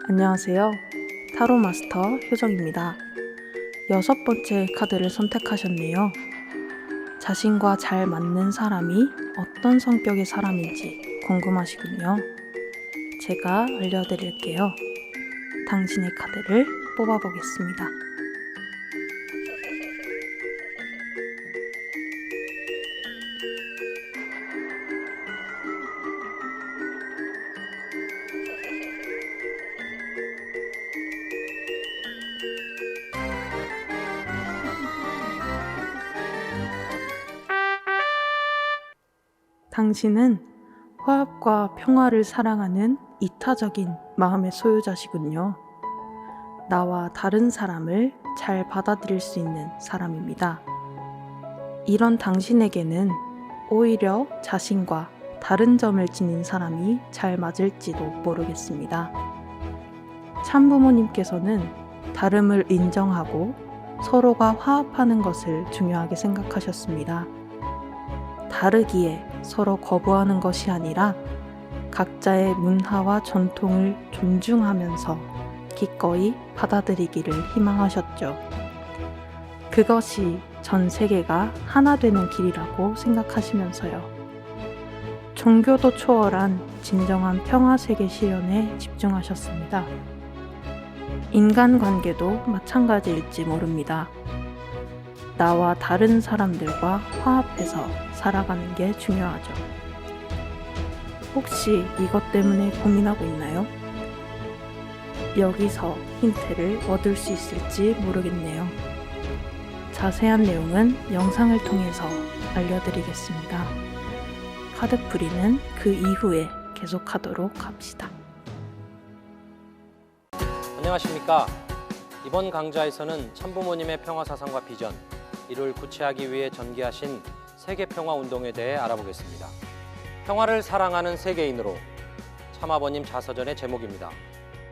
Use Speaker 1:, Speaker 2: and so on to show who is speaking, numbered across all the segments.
Speaker 1: 안녕하세요. 타로 마스터 효정입니다. 6번째 카드를 선택하셨네요. 자신과 잘 맞는 사람이 어떤 성격의 사람인지 궁금하시군요. 제가 알려드릴게요. 당신의 카드를 뽑아보겠습니다. 당신은 화합과 평화를 사랑하는 이타적인 마음의 소유자시군요. 나와 다른 사람을 잘 받아들일 수 있는 사람입니다. 이런 당신에게는 오히려 자신과 다른 점을 지닌 사람이 잘 맞을지도 모르겠습니다. 참부모님께서는 다름을 인정하고 서로가 화합하는 것을 중요하게 생각하셨습니다. 다르기에 서로 거부하는 것이 아니라 각자의 문화와 전통을 존중하면서 기꺼이 받아들이기를 희망하셨죠. 그것이 전 세계가 하나 되는 길이라고 생각하시면서요. 종교도 초월한 진정한 평화세계 실현에 집중하셨습니다. 인간관계도 마찬가지일지 모릅니다. 나와 다른 사람들과 화합해서 살아가는 게 중요하죠. 혹시 이것 때문에 고민하고 있나요? 여기서 힌트를 얻을 수 있을지 모르겠네요. 자세한 내용은 영상을 통해서 알려드리겠습니다. 카드풀이는 그 이후에 계속하도록 합시다.
Speaker 2: 안녕하십니까. 이번 강좌에서는 참부모님의 평화사상과 비전, 이를 구체하기 위해 전개하신 세계평화운동에 대해 알아보겠습니다. 평화를 사랑하는 세계인으로 참아버님 자서전의 제목입니다.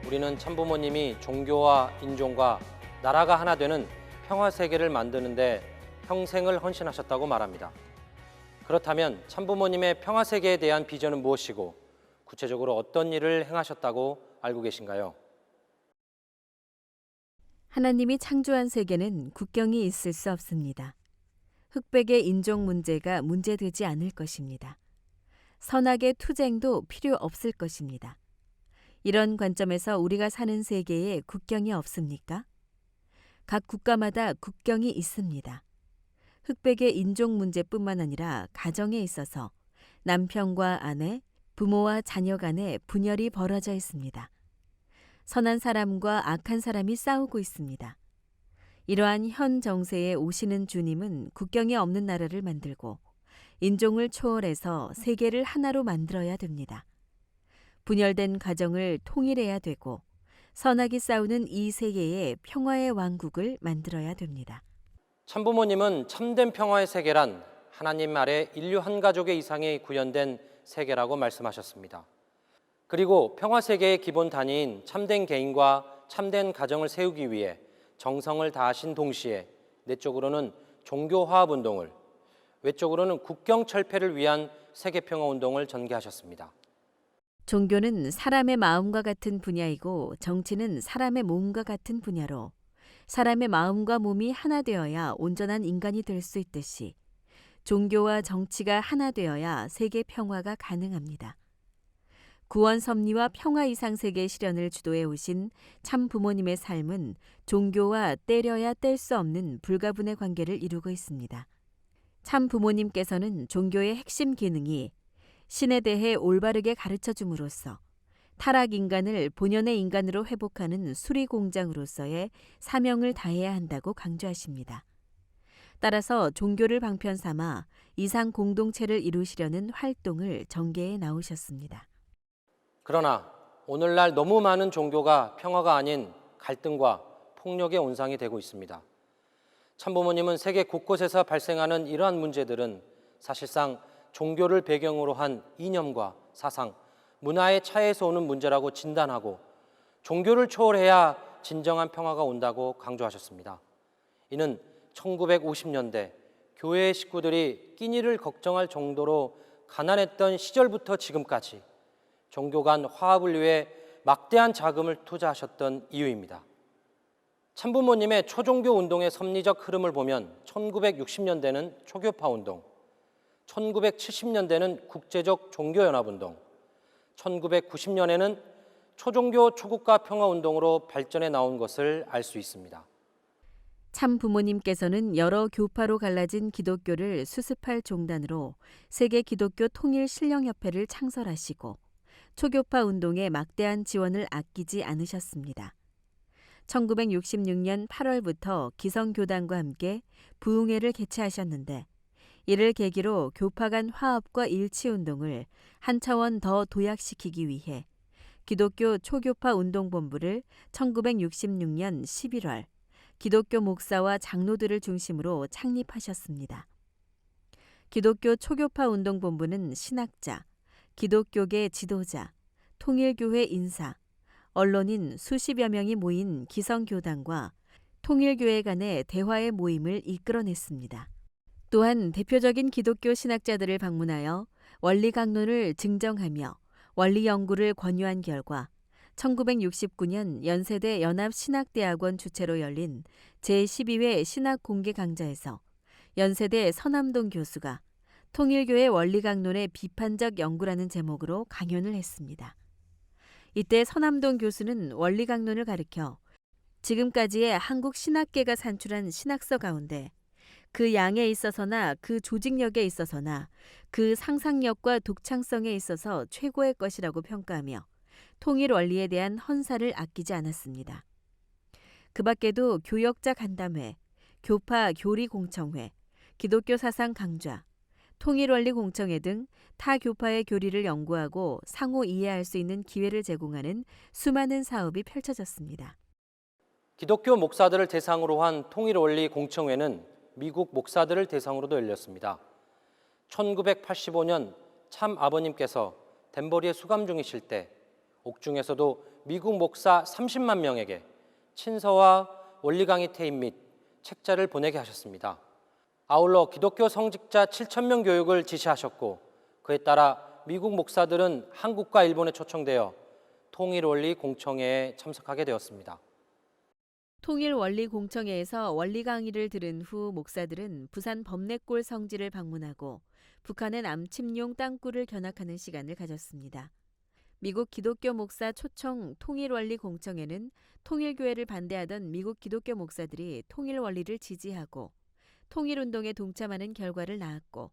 Speaker 2: 우리는 참부모님이 종교와 인종과 나라가 하나 되는 평화세계를 만드는 데 평생을 헌신하셨다고 말합니다. 그렇다면 참부모님의 평화세계에 대한 비전은 무엇이고 구체적으로 어떤 일을 행하셨다고 알고 계신가요?
Speaker 3: 하나님이 창조한 세계는 국경이 있을 수 없습니다. 흑백의 인종 문제가 문제되지 않을 것입니다. 선악의 투쟁도 필요 없을 것입니다. 이런 관점에서 우리가 사는 세계에 국경이 없습니까? 각 국가마다 국경이 있습니다. 흑백의 인종 문제뿐만 아니라 가정에 있어서 남편과 아내, 부모와 자녀 간에 분열이 벌어져 있습니다. 선한 사람과 악한 사람이 싸우고 있습니다. 이러한 현 정세에 오시는 주님은 국경이 없는 나라를 만들고 인종을 초월해서 세계를 하나로 만들어야 됩니다. 분열된 가정을 통일해야 되고 선악이 싸우는 이 세계에 평화의 왕국을 만들어야 됩니다.
Speaker 2: 참부모님은 참된 평화의 세계란 하나님 아래 인류 한 가족의 이상이 구현된 세계라고 말씀하셨습니다. 그리고 평화세계의 기본 단위인 참된 개인과 참된 가정을 세우기 위해 정성을 다하신 동시에 내적으로는 종교화합운동을, 외적으로는 국경철폐를 위한 세계평화운동을 전개하셨습니다.
Speaker 3: 종교는 사람의 마음과 같은 분야이고 정치는 사람의 몸과 같은 분야로 사람의 마음과 몸이 하나 되어야 온전한 인간이 될 수 있듯이 종교와 정치가 하나 되어야 세계 평화가 가능합니다. 구원 섭리와 평화 이상 세계 실현을 주도해 오신 참 부모님의 삶은 종교와 떼려야 뗄 수 없는 불가분의 관계를 이루고 있습니다. 참 부모님께서는 종교의 핵심 기능이 신에 대해 올바르게 가르쳐 줌으로써 타락 인간을 본연의 인간으로 회복하는 수리 공장으로서의 사명을 다해야 한다고 강조하십니다. 따라서 종교를 방편 삼아 이상 공동체를 이루시려는 활동을 전개해 나오셨습니다.
Speaker 2: 그러나 오늘날 너무 많은 종교가 평화가 아닌 갈등과 폭력의 온상이 되고 있습니다. 참부모님은 세계 곳곳에서 발생하는 이러한 문제들은 사실상 종교를 배경으로 한 이념과 사상, 문화의 차이에서 오는 문제라고 진단하고 종교를 초월해야 진정한 평화가 온다고 강조하셨습니다. 이는 1950년대 교회의 식구들이 끼니를 걱정할 정도로 가난했던 시절부터 지금까지 종교 간 화합을 위해 막대한 자금을 투자하셨던 이유입니다. 참부모님의 초종교 운동의 섭리적 흐름을 보면 1960년대는 초교파 운동, 1970년대는 국제적 종교연합운동, 1990년에는 초종교 초국가 평화운동으로 발전해 나온 것을 알 수 있습니다.
Speaker 3: 참 부모님께서는 여러 교파로 갈라진 기독교를 수습할 종단으로 세계 기독교 통일 신령협회를 창설하시고 초교파 운동에 막대한 지원을 아끼지 않으셨습니다. 1966년 8월부터 기성교단과 함께 부흥회를 개최하셨는데 이를 계기로 교파 간 화합과 일치운동을 한 차원 더 도약시키기 위해 기독교 초교파 운동본부를 1966년 11월 기독교 목사와 장로들을 중심으로 창립하셨습니다. 기독교 초교파 운동본부는 신학자, 기독교계 지도자, 통일교회 인사, 언론인 수십여 명이 모인 기성교단과 통일교회 간의 대화의 모임을 이끌어냈습니다. 또한 대표적인 기독교 신학자들을 방문하여 원리 강론을 증정하며 원리 연구를 권유한 결과 1969년 연세대 연합신학대학원 주최로 열린 제12회 신학공개강좌에서 연세대 서남동 교수가 통일교회 원리강론의 비판적 연구라는 제목으로 강연을 했습니다. 이때 서남동 교수는 원리강론을 가리켜 지금까지의 한국 신학계가 산출한 신학서 가운데 그 양에 있어서나 그 조직력에 있어서나 그 상상력과 독창성에 있어서 최고의 것이라고 평가하며 통일 원리에 대한 헌사를 아끼지 않았습니다. 그 밖에도 교역자 간담회, 교파 교리 공청회, 기독교 사상 강좌, 통일 원리 공청회 등 타 교파의 교리를 연구하고 상호 이해할 수 있는 기회를 제공하는 수많은 사업이 펼쳐졌습니다.
Speaker 2: 기독교 목사들을 대상으로 한 통일 원리 공청회는 미국 목사들을 대상으로도 열렸습니다. 1985년 참 아버님께서 덴버리에 수감 중이실 때 옥중에서도 미국 목사 30만 명에게 친서와 원리 강의 테이프 및 책자를 보내게 하셨습니다. 아울러 기독교 성직자 7,000명 교육을 지시하셨고 그에 따라 미국 목사들은 한국과 일본에 초청되어 통일 원리 공청회에 참석하게 되었습니다.
Speaker 3: 통일 원리 공청회에서 원리 강의를 들은 후 목사들은 부산 범내골 성지를 방문하고 북한의 남침용 땅굴을 견학하는 시간을 가졌습니다. 미국 기독교 목사 초청 통일 원리 공청회는 통일교회를 반대하던 미국 기독교 목사들이 통일 원리를 지지하고 통일운동에 동참하는 결과를 낳았고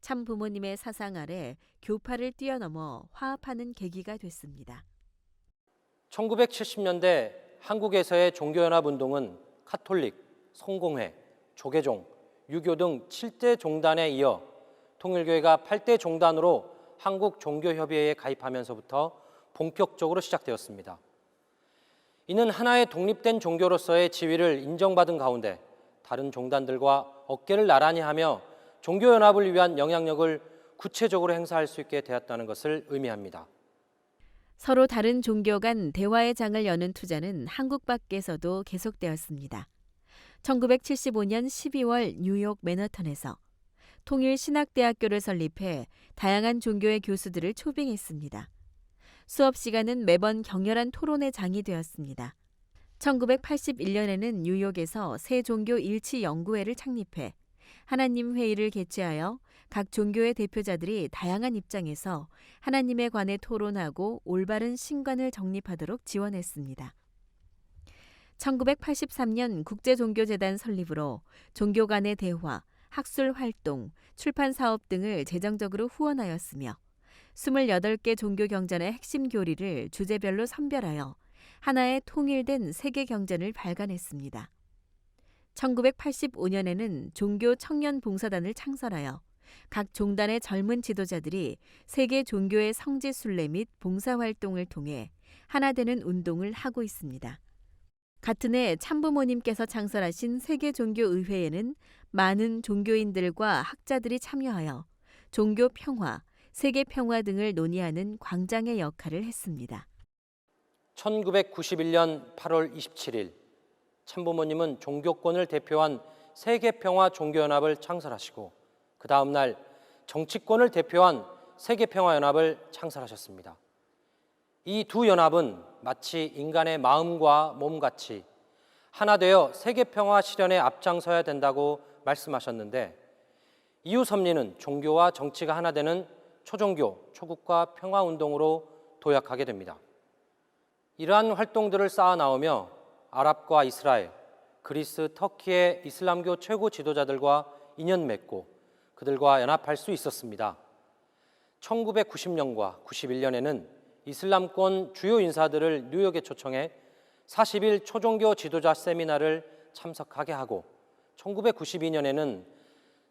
Speaker 3: 참 부모님의 사상 아래 교파를 뛰어넘어 화합하는 계기가 됐습니다.
Speaker 2: 1970년대 한국에서의 종교연합운동은 카톨릭, 성공회, 조계종, 유교 등 7대 종단에 이어 통일교회가 8대 종단으로 한국종교협의회에 가입하면서부터 본격적으로 시작되었습니다. 이는 하나의 독립된 종교로서의 지위를 인정받은 가운데 다른 종단들과 어깨를 나란히 하며 종교연합을 위한 영향력을 구체적으로 행사할 수 있게 되었다는 것을 의미합니다.
Speaker 3: 서로 다른 종교 간 대화의 장을 여는 투자는 한국 밖에서도 계속되었습니다. 1975년 12월 뉴욕 맨하탄에서 통일신학대학교를 설립해 다양한 종교의 교수들을 초빙했습니다. 수업 시간은 매번 격렬한 토론의 장이 되었습니다. 1981년에는 뉴욕에서 새 종교 일치 연구회를 창립해 하나님 회의를 개최하여 각 종교의 대표자들이 다양한 입장에서 하나님에 관해 토론하고 올바른 신관을 정립하도록 지원했습니다. 1983년 국제종교재단 설립으로 종교 간의 대화, 학술 활동, 출판 사업 등을 재정적으로 후원하였으며 28개 종교 경전의 핵심 교리를 주제별로 선별하여 하나의 통일된 세계 경전을 발간했습니다. 1985년에는 종교 청년 봉사단을 창설하여 각 종단의 젊은 지도자들이 세계 종교의 성지 순례 및 봉사활동을 통해 하나 되는 운동을 하고 있습니다. 같은 해 참부모님께서 창설하신 세계종교의회에는 많은 종교인들과 학자들이 참여하여 종교 평화, 세계 평화 등을 논의하는 광장의 역할을 했습니다.
Speaker 2: 1991년 8월 27일 참부모님은 종교권을 대표한 세계평화 종교연합을 창설하시고 그 다음 날 정치권을 대표한 세계평화연합을 창설하셨습니다. 이 두 연합은 마치 인간의 마음과 몸같이 하나 되어 세계 평화 실현에 앞장서야 된다고 말씀하셨는데, 이후 섭리는 종교와 정치가 하나 되는 초종교, 초국가 평화 운동으로 도약하게 됩니다. 이러한 활동들을 쌓아 나오며 아랍과 이스라엘, 그리스, 터키의 이슬람교 최고 지도자들과 인연 맺고 그들과 연합할 수 있었습니다. 1990년과 91년에는 이슬람권 주요 인사들을 뉴욕에 초청해 40일 초종교 지도자 세미나를 참석하게 하고, 1992년에는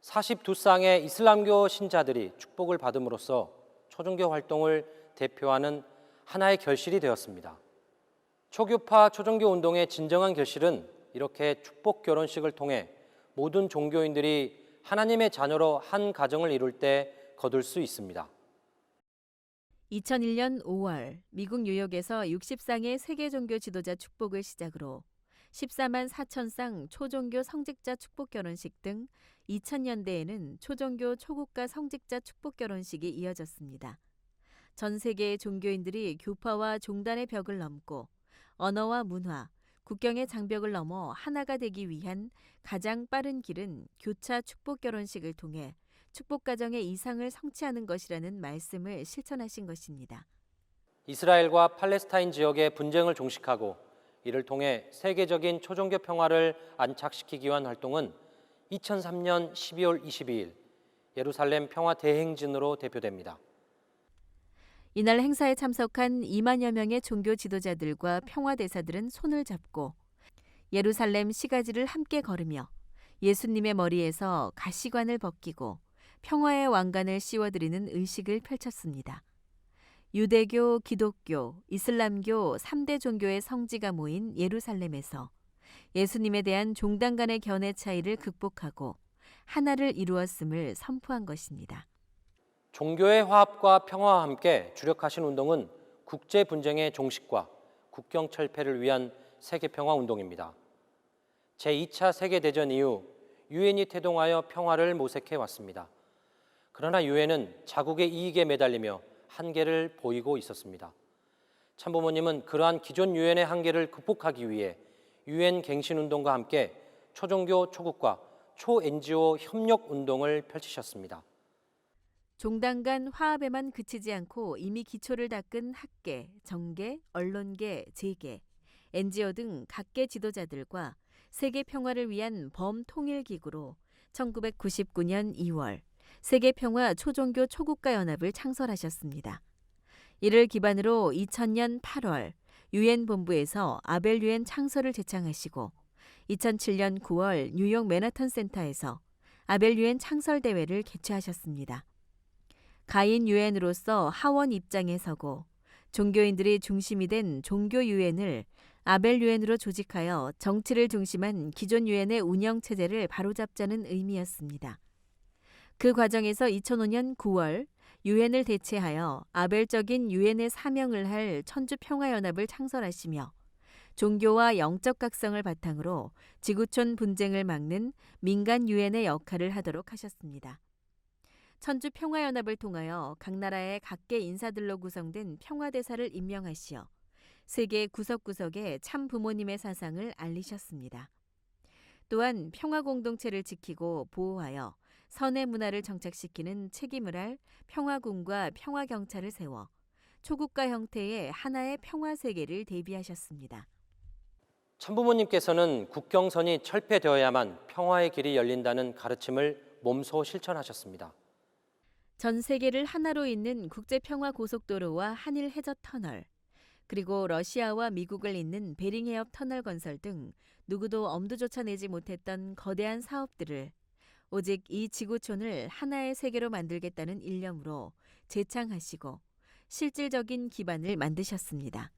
Speaker 2: 42쌍의 이슬람교 신자들이 축복을 받음으로써 초종교 활동을 대표하는 하나의 결실이 되었습니다. 초교파 초종교 운동의 진정한 결실은 이렇게 축복 결혼식을 통해 모든 종교인들이 하나님의 자녀로 한 가정을 이룰 때 거둘 수 있습니다.
Speaker 3: 2001년 5월 미국 뉴욕에서 60쌍의 세계 종교 지도자 축복을 시작으로 14만 4천 쌍 초종교 성직자 축복 결혼식 등 2000년대에는 초종교 초국가 성직자 축복 결혼식이 이어졌습니다. 전 세계의 종교인들이 교파와 종단의 벽을 넘고 언어와 문화, 국경의 장벽을 넘어 하나가 되기 위한 가장 빠른 길은 교차 축복 결혼식을 통해 축복 가정의 이상을 성취하는 것이라는 말씀을 실천하신 것입니다.
Speaker 2: 이스라엘과 팔레스타인 지역의 분쟁을 종식하고 이를 통해 세계적인 초종교 평화를 안착시키기 위한 활동은 2003년 12월 22일 예루살렘 평화 대행진으로 대표됩니다.
Speaker 3: 이날 행사에 참석한 2만여 명의 종교 지도자들과 평화대사들은 손을 잡고 예루살렘 시가지를 함께 걸으며 예수님의 머리에서 가시관을 벗기고 평화의 왕관을 씌워드리는 의식을 펼쳤습니다. 유대교, 기독교, 이슬람교 3대 종교의 성지가 모인 예루살렘에서 예수님에 대한 종단 간의 견해 차이를 극복하고 하나를 이루었음을 선포한 것입니다.
Speaker 2: 종교의 화합과 평화와 함께 주력하신 운동은 국제 분쟁의 종식과 국경 철폐를 위한 세계 평화 운동입니다. 제2차 세계대전 이후 유엔이 태동하여 평화를 모색해 왔습니다. 그러나 유엔은 자국의 이익에 매달리며 한계를 보이고 있었습니다. 참부모님은 그러한 기존 유엔의 한계를 극복하기 위해 유엔 갱신 운동과 함께 초종교 초국가 초 NGO 협력 운동을 펼치셨습니다.
Speaker 3: 종단 간 화합에만 그치지 않고 이미 기초를 닦은 학계, 정계, 언론계, 재계, NGO 등 각계 지도자들과 세계 평화를 위한 범통일기구로 1999년 2월 세계평화 초종교 초국가 연합을 창설하셨습니다. 이를 기반으로 2000년 8월 유엔 본부에서 아벨 유엔 창설을 제창하시고 2007년 9월 뉴욕 맨하탄 센터에서 아벨 유엔 창설 대회를 개최하셨습니다. 가인 유엔으로서 하원 입장에 서고 종교인들이 중심이 된 종교 유엔을 아벨 유엔으로 조직하여 정치를 중심한 기존 유엔의 운영 체제를 바로잡자는 의미였습니다. 그 과정에서 2005년 9월 유엔을 대체하여 아벨적인 유엔의 사명을 할 천주평화연합을 창설하시며 종교와 영적 각성을 바탕으로 지구촌 분쟁을 막는 민간 유엔의 역할을 하도록 하셨습니다. 천주평화연합을 통하여 각 나라의 각계 인사들로 구성된 평화대사를 임명하시어 세계 구석구석에 참 부모님의 사상을 알리셨습니다. 또한 평화 공동체를 지키고 보호하여 선의 문화를 정착시키는 책임을 할 평화군과 평화경찰을 세워 초국가 형태의 하나의 평화세계를 대비하셨습니다.
Speaker 2: 참부모님께서는 국경선이 철폐되어야만 평화의 길이 열린다는 가르침을 몸소 실천하셨습니다.
Speaker 3: 전 세계를 하나로 잇는 국제평화고속도로와 한일 해저 터널, 그리고 러시아와 미국을 잇는 베링 해협 터널 건설 등 누구도 엄두조차 내지 못했던 거대한 사업들을 오직 이 지구촌을 하나의 세계로 만들겠다는 일념으로 재창하시고 실질적인 기반을 만드셨습니다.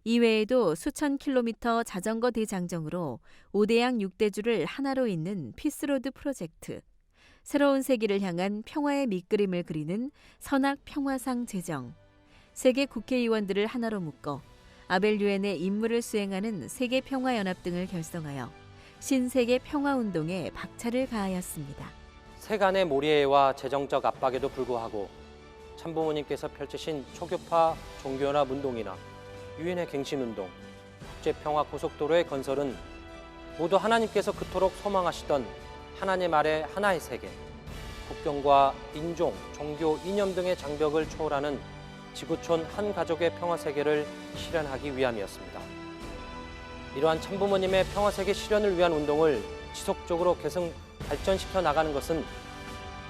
Speaker 3: 이외에도 수천 킬로미터 자전거 대장정으로 5대양 6대주를 하나로 잇는 피스로드 프로젝트, 새로운 세기를 향한 평화의 밑그림을 그리는 선악 평화상 제정, 세계 국회의원들을 하나로 묶어 아벨 유엔의 임무를 수행하는 세계평화연합 등을 결성하여 신세계 평화운동에 박차를 가하였습니다.
Speaker 2: 세간의 몰이해와 재정적 압박에도 불구하고 참부모님께서 펼치신 초교파 종교연합 운동이나 유엔의 갱신운동, 국제평화고속도로의 건설은 모두 하나님께서 그토록 소망하시던 하나님 아래 하나의 세계, 국경과 인종, 종교, 이념 등의 장벽을 초월하는 지구촌 한 가족의 평화세계를 실현하기 위함이었습니다. 이러한 참부모님의 평화세계 실현을 위한 운동을 지속적으로 계속 발전시켜 나가는 것은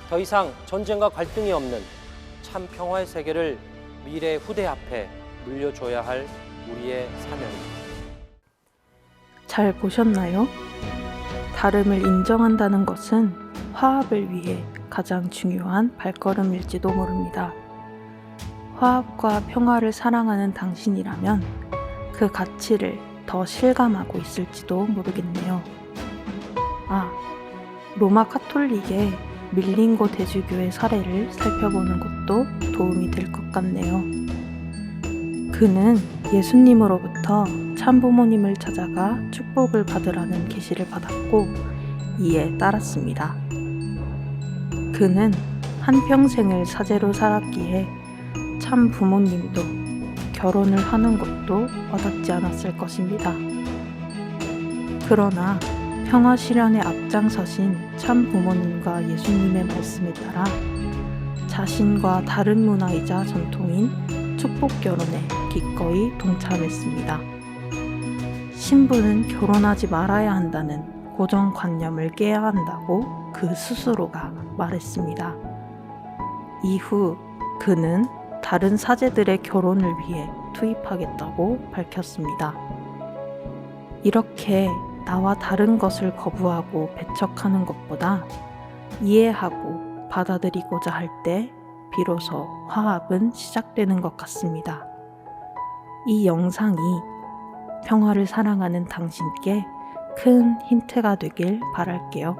Speaker 2: 더 이상 전쟁과 갈등이 없는 참 평화의 세계를 미래 후대 앞에 물려줘야 할 우리의 사명입니다.
Speaker 1: 잘 보셨나요? 다름을 인정한다는 것은 화합을 위해 가장 중요한 발걸음일지도 모릅니다. 화합과 평화를 사랑하는 당신이라면 그 가치를 더 실감하고 있을지도 모르겠네요. 로마 카톨릭의 밀링고 대주교의 사례를 살펴보는 것도 도움이 될 것 같네요. 그는 예수님으로부터 참부모님을 찾아가 축복을 받으라는 계시를 받았고 이에 따랐습니다. 그는 한평생을 사제로 살았기에 참부모님도 결혼을 하는 것도 와닿지 않았을 것입니다. 그러나 평화 실현에 앞장서신 참부모님과 예수님의 말씀에 따라 자신과 다른 문화이자 전통인 축복 결혼에 기꺼이 동참했습니다. 신부는 결혼하지 말아야 한다는 고정관념을 깨야 한다고 그 스스로가 말했습니다. 이후 그는 다른 사제들의 결혼을 위해 투입하겠다고 밝혔습니다. 이렇게 나와 다른 것을 거부하고 배척하는 것보다 이해하고 받아들이고자 할 때 비로소 화합은 시작되는 것 같습니다. 이 영상이 평화를 사랑하는 당신께 큰 힌트가 되길 바랄게요.